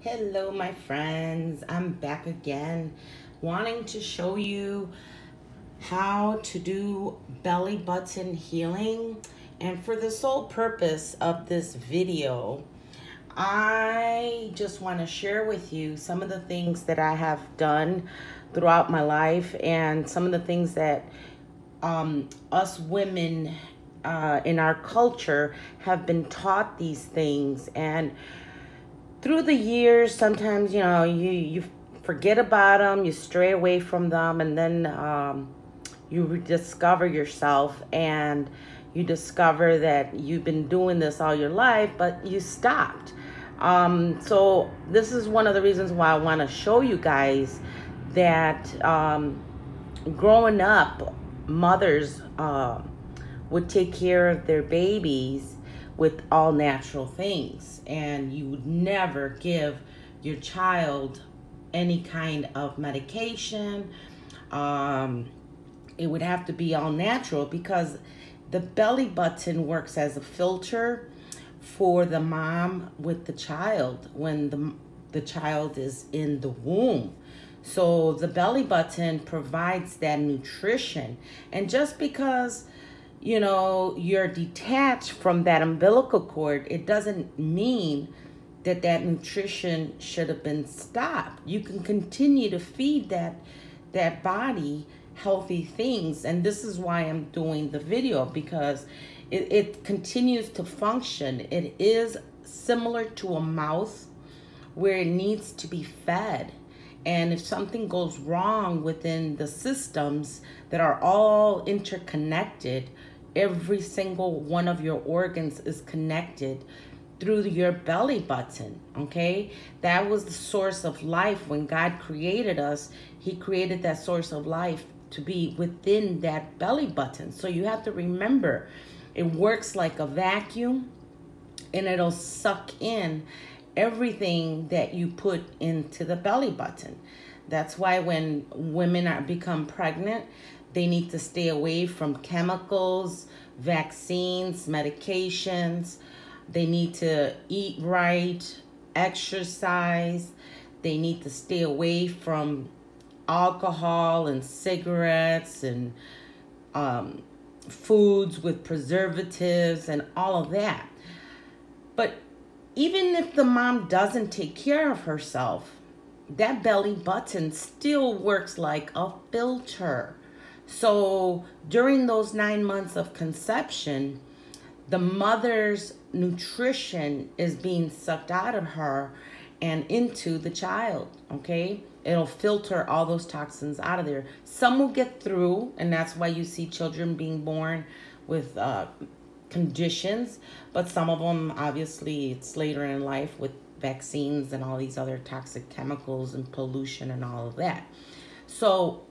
Hello my friends, I'm back again wanting to show you how to do belly button healing. And for the sole purpose of this video, I just want to share with you some of the things that I have done throughout my life and some of the things that us women in our culture have been taught these things. And through the years, sometimes, you forget about them, you stray away from them, and then you rediscover yourself and you discover that you've been doing this all your life, but you stopped. So this is one of the reasons why I want to show you guys that growing up, mothers would take care of their babies with all natural things, and you would never give your child any kind of medication. It would have to be all natural because the belly button works as a filter for the mom with the child when the child is in the womb. So the belly button provides that nutrition. And just because you're detached from that umbilical cord, it doesn't mean that that nutrition should have been stopped. You can continue to feed that body healthy things. And this is why I'm doing the video, because it continues to function. It is similar to a mouth where it needs to be fed. And if something goes wrong within the systems that are all interconnected, every single one of your organs is connected through your belly button, okay? That was the source of life. When God created us, he created that source of life to be within that belly button. So you have to remember, it works like a vacuum, and it'll suck in everything that you put into the belly button. That's why when women become pregnant, they need to stay away from chemicals, vaccines, medications. They need to eat right, exercise. They need to stay away from alcohol and cigarettes and foods with preservatives and all of that. But even if the mom doesn't take care of herself, that belly button still works like a filter. So during those 9 months of conception, the mother's nutrition is being sucked out of her and into the child, okay? It'll filter all those toxins out of there. Some will get through, and that's why you see children being born with conditions, but some of them, obviously, it's later in life with vaccines and all these other toxic chemicals and pollution and all of that. So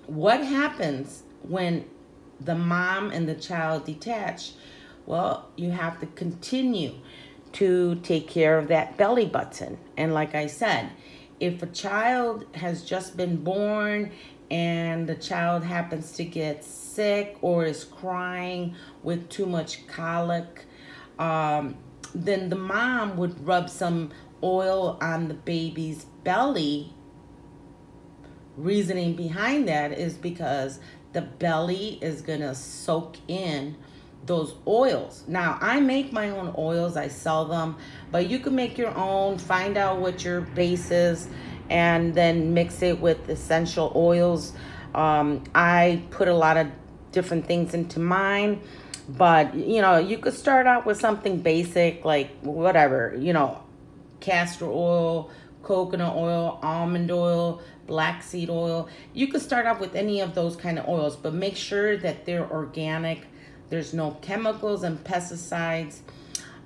what happens when the mom and the child detach? Well, you have to continue to take care of that belly button. And like I said, if a child has just been born and the child happens to get sick or is crying with too much colic, then the mom would rub some oil on the baby's belly. Reasoning behind that is because the belly is gonna soak in those oils. Now, I make my own oils, I sell them, but you can make your own. Find out what your base is and then mix it with essential oils. I put a lot of different things into mine, but you could start out with something basic like whatever, castor oil, coconut oil, almond oil, black seed oil. You could start out with any of those kind of oils, but make sure that they're organic. There's no chemicals and pesticides.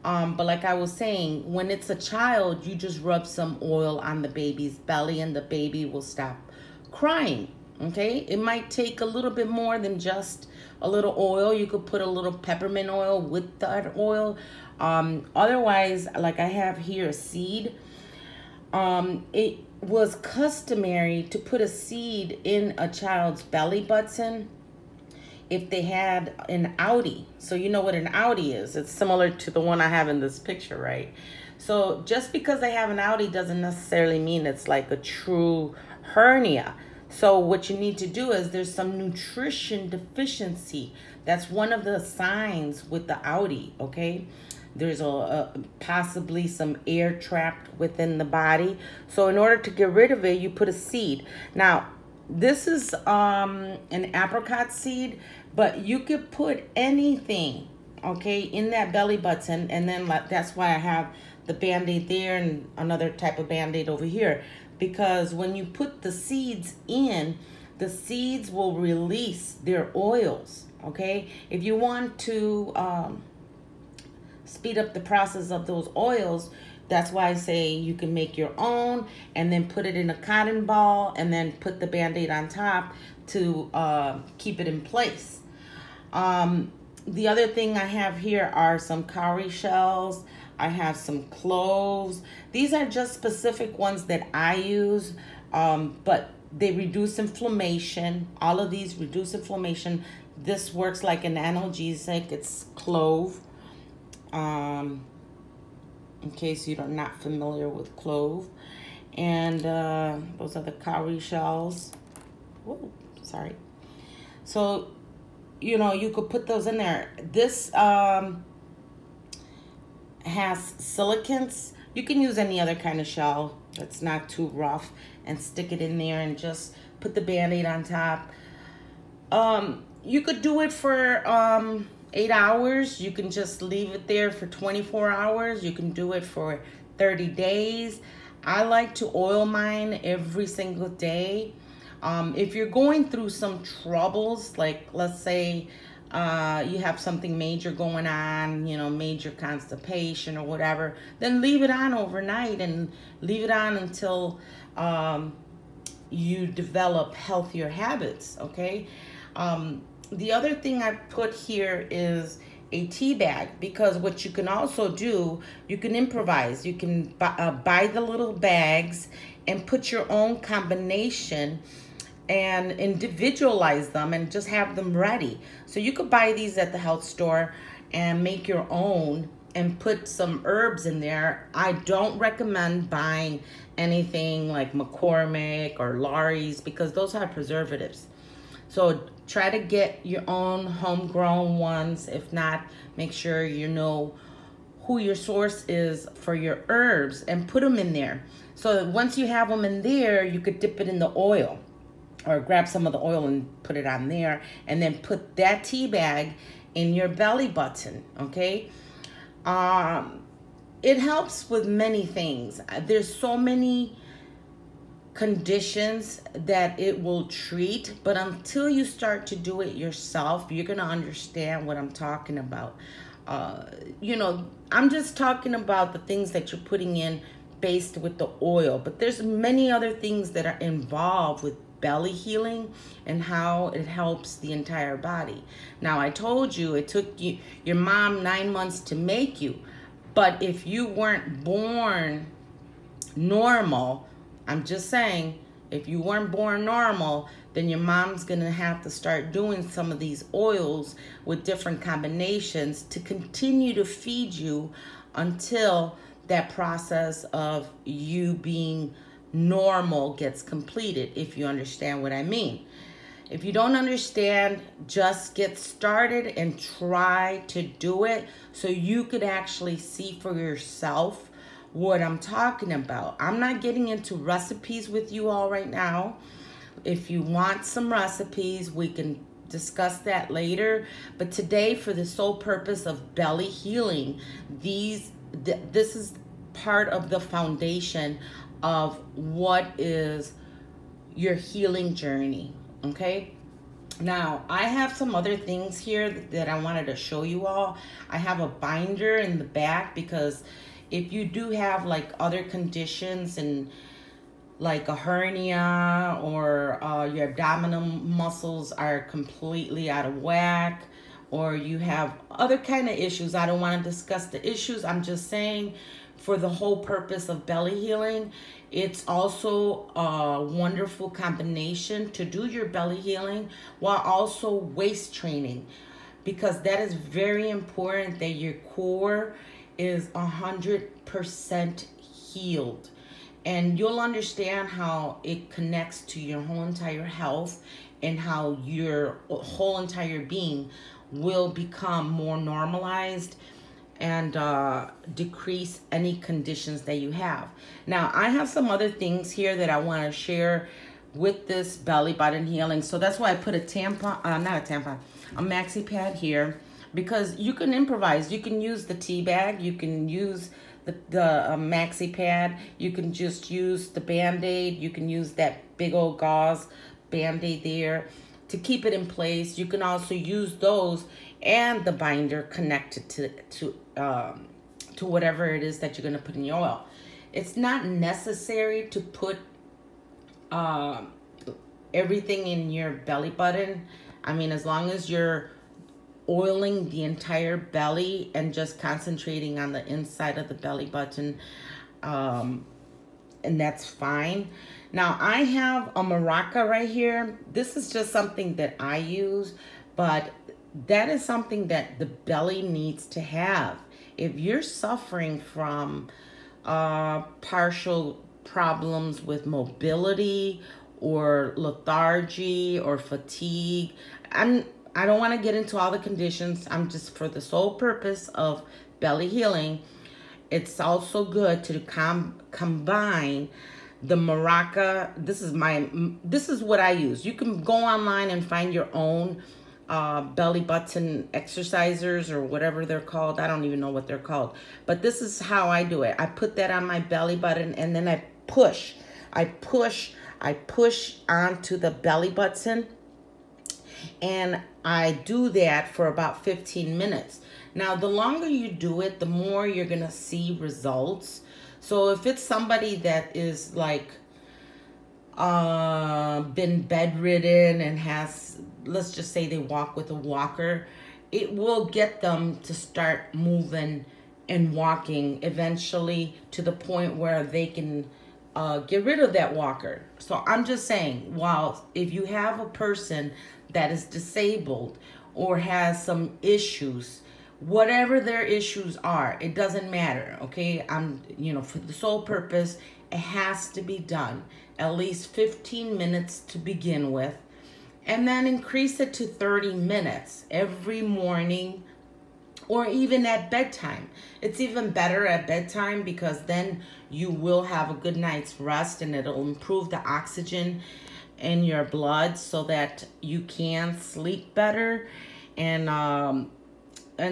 But like I was saying, when it's a child, you just rub some oil on the baby's belly and the baby will stop crying, okay? It might take a little bit more than just a little oil. You could put a little peppermint oil with that oil. Otherwise, like I have here, a seed. It was customary to put a seed in a child's belly button if they had an outie. So you know what an outie is. It's similar to the one I have in this picture, right? So just because they have an outie doesn't necessarily mean it's like a true hernia. So what you need to do is there's some nutrition deficiency. That's one of the signs with the outie, okay? There's possibly some air trapped within the body. So in order to get rid of it, you put a seed. Now, this is an apricot seed, but you could put anything, okay, in that belly button. And then that's why I have the Band-Aid there and another type of Band-Aid over here. Because when you put the seeds in, the seeds will release their oils, okay? If you want to speed up the process of those oils, that's why I say you can make your own and then put it in a cotton ball and then put the Band-Aid on top to keep it in place. The other thing I have here are some cowrie shells. I have some cloves. These are just specific ones that I use, but they reduce inflammation. All of these reduce inflammation. This works like an analgesic. It's clove. In case you're not familiar with clove. And those are the cowrie shells. Whoa, sorry. So, you know, you could put those in there. This has silicants. You can use any other kind of shell that's not too rough and stick it in there and just put the Band-Aid on top. You could do it for 8 hours. You can just leave it there for 24 hours. You can do it for 30 days. I like to oil mine every single day. If you're going through some troubles, like let's say you have something major going on, you know, major constipation or whatever, then leave it on overnight and leave it on until you develop healthier habits, okay? The other thing I put here is a tea bag, because what you can also do, you can improvise. You can buy the little bags and put your own combination and individualize them and just have them ready. So you could buy these at the health store and make your own and put some herbs in there. I don't recommend buying anything like McCormick or Laurie's because those have preservatives. So try to get your own homegrown ones. If not, make sure you know who your source is for your herbs and put them in there. So that once you have them in there, you could dip it in the oil or grab some of the oil and put it on there and then put that tea bag in your belly button, okay? It helps with many things. There's so many conditions that it will treat, but until you start to do it yourself, you're gonna understand what I'm talking about. You know, I'm just talking about the things that you're putting in based with the oil, but there's many other things that are involved with belly healing and how it helps the entire body. Now, I told you it took your mom 9 months to make you, but if you weren't born normal, I'm just saying, if you weren't born normal, then your mom's gonna have to start doing some of these oils with different combinations to continue to feed you until that process of you being normal gets completed, if you understand what I mean. If you don't understand, just get started and try to do it so you could actually see for yourself what I'm talking about. I'm not getting into recipes with you all right now. If you want some recipes, we can discuss that later. But today, for the sole purpose of belly healing, this is part of the foundation of what is your healing journey, okay? Now, I have some other things here that I wanted to show you all. I have a binder in the back because if you do have like other conditions and like a hernia or your abdominal muscles are completely out of whack, or you have other kind of issues, I don't want to discuss the issues. I'm just saying for the whole purpose of belly healing, it's also a wonderful combination to do your belly healing while also waist training, because that is very important that your core is 100% healed. And you'll understand how it connects to your whole entire health and how your whole entire being will become more normalized and decrease any conditions that you have. Now, I have some other things here that I want to share with this belly button healing. So that's why I put a maxi pad here, because you can improvise. You can use the tea bag, you can use the maxi pad, you can just use the Band-Aid, you can use that big old gauze Band-Aid there to keep it in place. You can also use those and the binder connected to whatever it is that you're going to put in your oil. It's not necessary to put everything in your belly button. I mean, as long as you're oiling the entire belly and just concentrating on the inside of the belly button, and that's fine. Now, I have a maraca right here. This is just something that I use, but that is something that the belly needs to have. If you're suffering from partial problems with mobility or lethargy or fatigue, I don't want to get into all the conditions. I'm just, for the sole purpose of belly healing, it's also good to combine the maraca. This is what I use. You can go online and find your own belly button exercisers or whatever they're called. I don't even know what they're called, but this is how I do it. I put that on my belly button and then I push onto the belly button, and I do that for about 15 minutes. Now, the longer you do it, the more you're gonna see results. So if it's somebody that is like been bedridden and has, let's just say they walk with a walker, it will get them to start moving and walking eventually to the point where they can get rid of that walker. So I'm just saying, well, if you have a person that is disabled or has some issues, whatever their issues are, it doesn't matter, okay? For the sole purpose, it has to be done at least 15 minutes to begin with, and then increase it to 30 minutes every morning or even at bedtime. It's even better at bedtime because then you will have a good night's rest and it'll improve the oxygen in your blood so that you can sleep better. And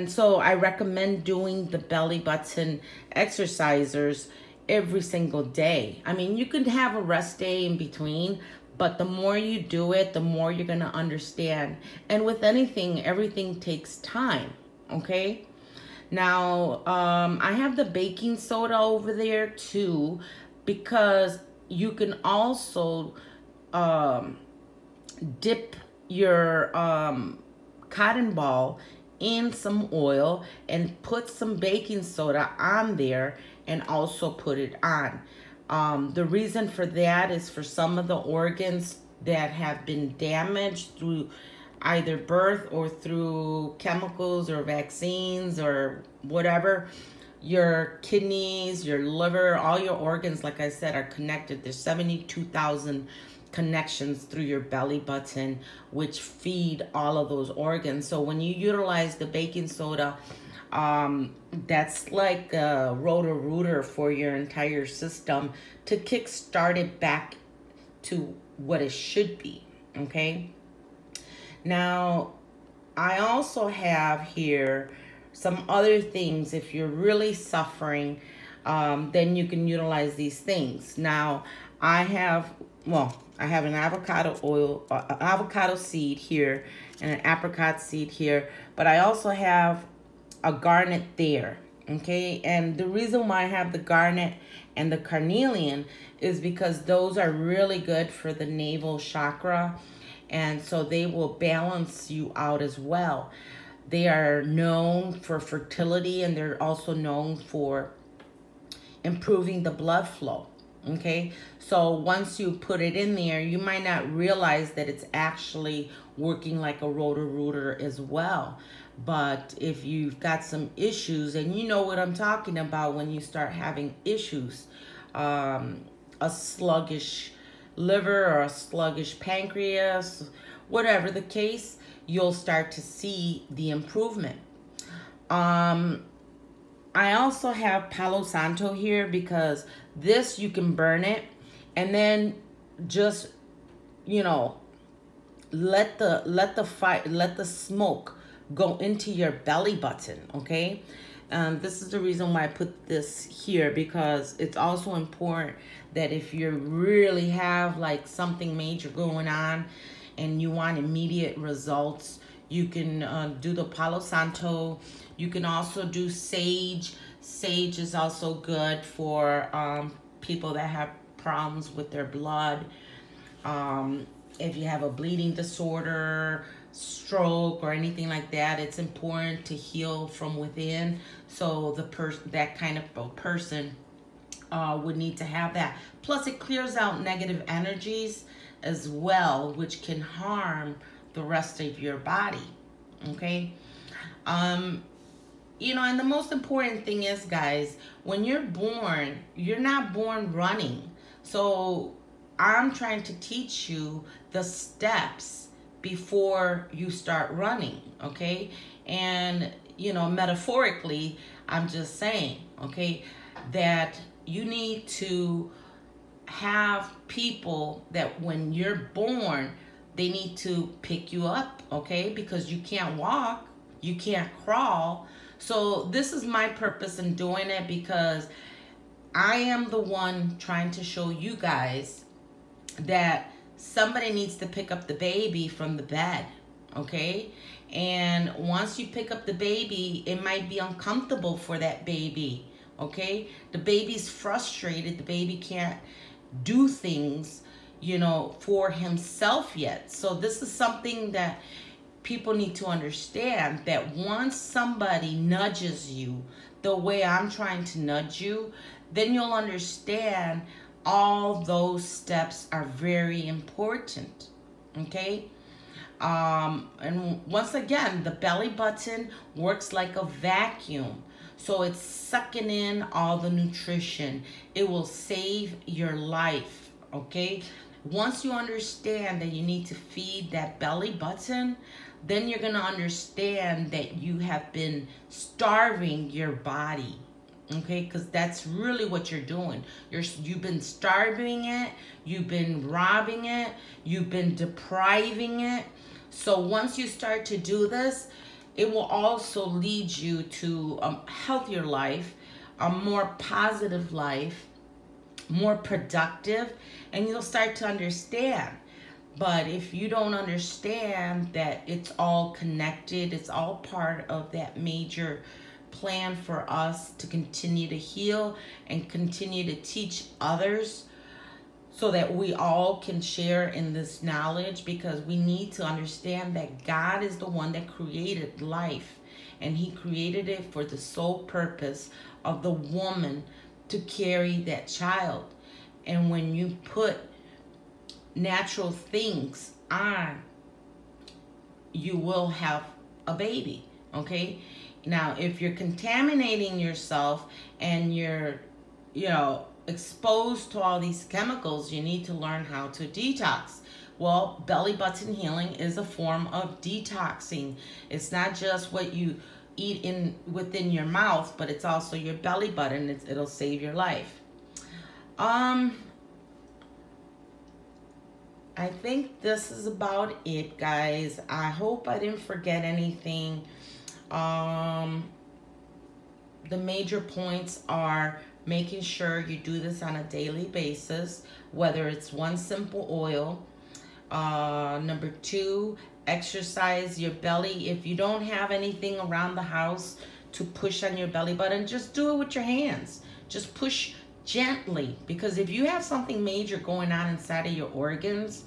so I recommend doing the belly button exercisers every single day. I mean, you could have a rest day in between, but the more you do it, the more you're gonna understand. And with anything, everything takes time, okay? Now, I have the baking soda over there too, because you can also dip your cotton ball in some oil and put some baking soda on there and also put it on. The reason for that is for some of the organs that have been damaged through either birth or through chemicals or vaccines or whatever. Your kidneys, your liver, all your organs, like I said, are connected. There's 72,000 connections through your belly button, which feed all of those organs. So when you utilize the baking soda, that's like a rotor-rooter for your entire system to kickstart it back to what it should be, okay? Now, I also have here some other things. If you're really suffering, then you can utilize these things. Now, I have an avocado oil, avocado seed here, and an apricot seed here, but I also have a garnet there, okay? And the reason why I have the garnet and the carnelian is because those are really good for the navel chakra, and so they will balance you out as well. They are known for fertility, and they're also known for improving the blood flow, Okay, so once you put it in there, you might not realize that it's actually working like a Roto-Rooter as well. But if you've got some issues, and you know what I'm talking about when you start having issues, a sluggish liver or a sluggish pancreas, whatever the case, you'll start to see the improvement. I also have Palo Santo here because this, you can burn it and then just, you know, let the smoke go into your belly button, okay? This is the reason why I put this here, because it's also important that if you really have like something major going on and you want immediate results, you can do the Palo Santo. You can also do sage. Sage is also good for people that have problems with their blood. If you have a bleeding disorder, stroke, or anything like that, it's important to heal from within. So that kind of a person would need to have that. Plus, it clears out negative energies as well, which can harm the rest of your body. Okay. You know, and the most important thing is, guys, when you're born, you're not born running. So I'm trying to teach you the steps before you start running, okay? And, you know, metaphorically, I'm just saying, okay, that you need to have people that when you're born, they need to pick you up, okay? Because you can't walk, you can't crawl. So this is my purpose in doing it, because I am the one trying to show you guys that somebody needs to pick up the baby from the bed, okay? And once you pick up the baby, it might be uncomfortable for that baby, okay? The baby's frustrated. The baby can't do things, you know, for himself yet. So this is something that people need to understand, that once somebody nudges you the way I'm trying to nudge you, then you'll understand all those steps are very important, okay? And once again, the belly button works like a vacuum. So it's sucking in all the nutrition. It will save your life, okay? Once you understand that you need to feed that belly button, then you're going to understand that you have been starving your body, okay? Because that's really what you're doing. You've been starving it, you've been robbing it, you've been depriving it. So once you start to do this, it will also lead you to a healthier life, a more positive life, more productive, and you'll start to understand. But if you don't understand that it's all connected, it's all part of that major plan for us to continue to heal and continue to teach others, so that we all can share in this knowledge, because we need to understand that God is the one that created life, and he created it for the sole purpose of the woman to carry that child. And when you put natural things on, you will have a baby, okay? Now, if you're contaminating yourself and you're, you know, exposed to all these chemicals, you need to learn how to detox. Well, belly button healing is a form of detoxing. It's not just what you eat within your mouth, but it's also your belly button. It'll save your life. I think this is about it, guys. I hope I didn't forget anything. The major points are making sure you do this on a daily basis, whether it's one simple oil. Number 2, exercise your belly. If you don't have anything around the house to push on your belly button, just do it with your hands. Just push gently, because if you have something major going on inside of your organs,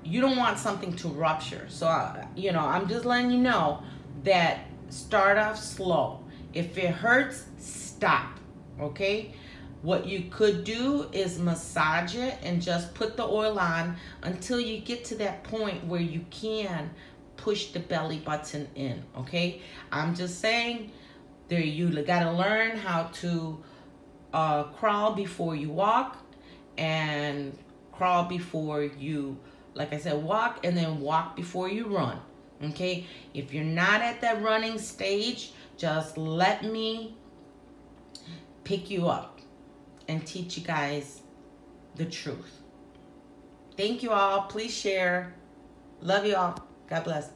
you don't want something to rupture. So, you know, I'm just letting you know that start off slow. If it hurts, stop, okay? What you could do is massage it and just put the oil on until you get to that point where you can push the belly button in, okay? I'm just saying, there you got to learn how to crawl before you walk, and crawl before you, like I said, walk, and then walk before you run, okay? If you're not at that running stage, just let me pick you up and teach you guys the truth. Thank you all. Please share. Love you all. God bless.